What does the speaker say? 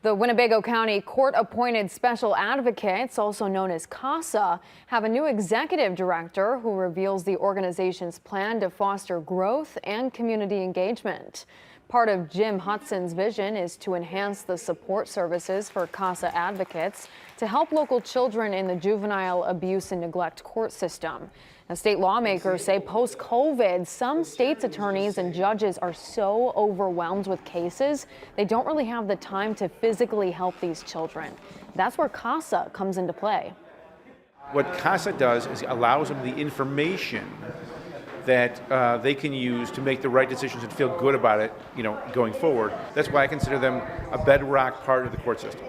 The Winnebago County court-appointed special advocates, also known as CASA, have a new executive director who reveals the organization's plan to foster growth and community engagement. Part of Jim Hudson's vision is to enhance the support services for CASA advocates to help local children in the juvenile abuse and neglect court system. Now, state lawmakers say post-COVID, some states' attorneys and judges are so overwhelmed with cases, they don't really have the time to physically help these children. That's where CASA comes into play. What CASA does is allows them the information that they can use to make the right decisions and feel good about it, going forward. That's why I consider them a bedrock part of the court system.